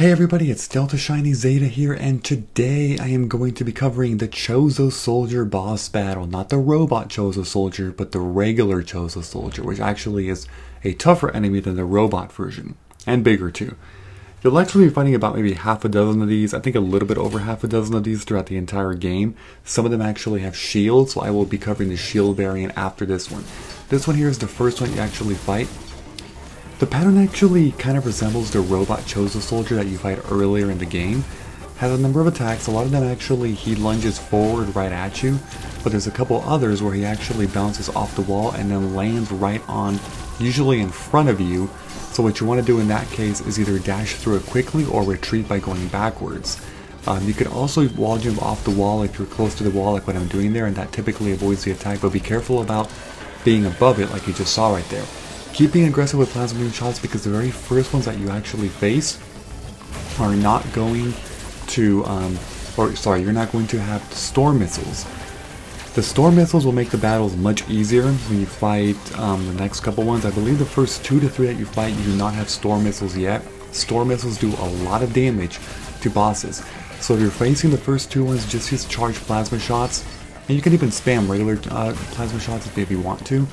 Hey everybody, it's Delta Shiny Zeta here, and today I am going to be covering the Chozo Soldier boss battle. Not the robot Chozo Soldier, but the regular Chozo Soldier, which actually is a tougher enemy than the robot version, and bigger too. You'll actually be fighting about maybe half a dozen of these, I think a little bit over half a dozen of these throughout the entire game. Some of them actually have shields, so I will be covering the shield variant after this one. This one here is the first one you actually fight. The pattern actually kind of resembles the robot Chozo Soldier that you fight earlier in the game. Has a number of attacks, a lot of them actually he lunges forward right at you, but there's a couple others where he actually bounces off the wall and then lands right on, usually in front of you. So what you want to do in that case is either dash through it quickly or retreat by going backwards. You could also wall jump off the wall if you're close to the wall like what I'm doing there, and that typically avoids the attack, but be careful about being above it like you just saw right there. Keep being aggressive with plasma beam shots because the very first ones that you actually face are not going to, you're not going to have storm missiles. The storm missiles will make the battles much easier when you fight the next couple ones. I believe the first 2 to 3 that you fight, you do not have storm missiles yet. Storm missiles do a lot of damage to bosses. So if you're facing the first 2 ones, just use charged plasma shots. And you can even spam regular plasma shots if you want to.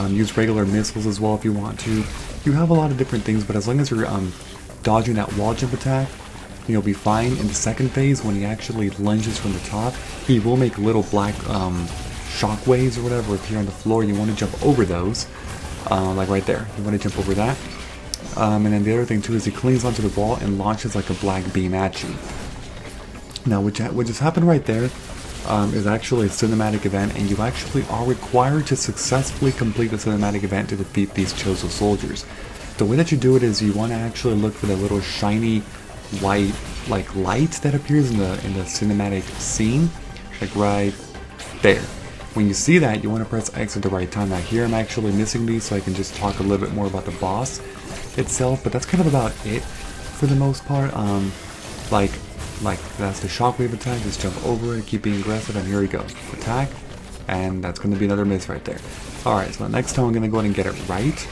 Use regular missiles as well if you want to. You have a lot of different things, but as long as you're dodging that wall jump attack, you'll be fine. In the second phase, when he actually lunges from the top, he will make little black shock waves or whatever appear on the floor. You want to jump over those, like right there. You want to jump over that. And then the other thing too is he clings onto the wall and launches like a black beam at you. Now, what just happened right there is actually a cinematic event, and you actually are required to successfully complete the cinematic event to defeat these Chozo Soldiers. The way that you do it is you want to actually look for the little shiny white light that appears in the cinematic scene, like right there. When you see that, you want to press X at the right time. Now here I'm actually missing these, so I can just talk a little bit more about the boss itself, but that's kind of about it for the most part. Like that's the shockwave attack, just jump over it, keep being aggressive, and here we go. Attack, and that's going to be another miss right there. Alright, so next time I'm going to go ahead and get it right,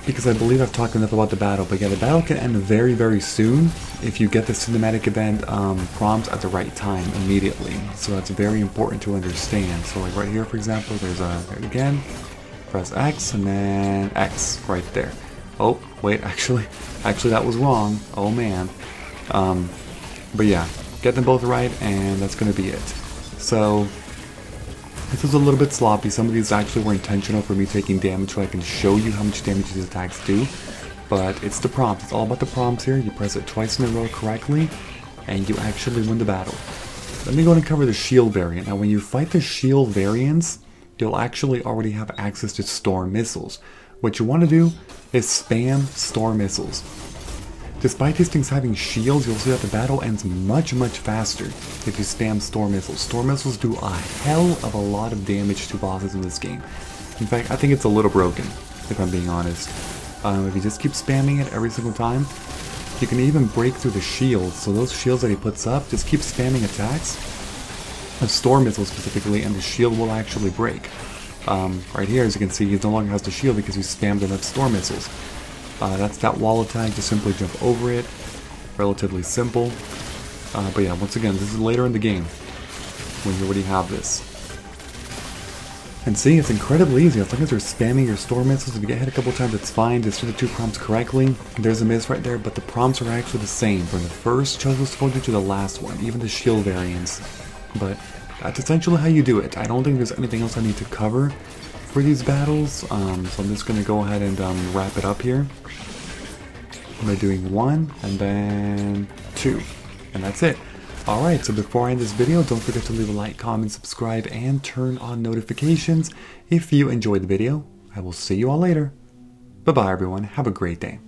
because I believe I've talked enough about the battle, but yeah, the battle can end very, very soon if you get the cinematic event prompts at the right time immediately. So that's very important to understand. So like right here, for example, there's there again, press X, and then X right there. Oh, wait, actually that was wrong. Oh man. But yeah, get them both right, and that's going to be it. So, this was a little bit sloppy. Some of these actually were intentional for me taking damage so I can show you how much damage these attacks do. But it's the prompts. It's all about the prompts here. You press it twice in a row correctly, and you actually win the battle. Let me go and cover the shield variant. Now, when you fight the shield variants, you'll actually already have access to storm missiles. What you want to do is spam storm missiles. Despite these things having shields, you'll see that the battle ends much, much faster if you spam storm missiles. Storm missiles do a hell of a lot of damage to bosses in this game. In fact, I think it's a little broken, if I'm being honest. If you just keep spamming it every single time, you can even break through the shields. So those shields that he puts up, just keep spamming attacks of storm missiles specifically, and the shield will actually break. Right here, as you can see, he no longer has the shield because he spammed enough storm missiles. That's that wall attack, just simply jump over it. Relatively simple. But yeah, once again, this is later in the game when you already have this. And see, it's incredibly easy. As long as you're spamming your storm missiles, if you get hit a couple times, it's fine. Just do the 2 prompts correctly. There's a miss right there, but the prompts are actually the same from the first Chozo Soldier to the last one, even the shield variants. But that's essentially how you do it. I don't think there's anything else I need to cover for these battles, so I'm just going to go ahead and wrap it up here by doing 1 and then 2, and that's it. Alright, so before I end this video, don't forget to leave a like, comment, subscribe, and turn on notifications if you enjoyed the video. I will see you all later. Bye bye everyone, have a great day.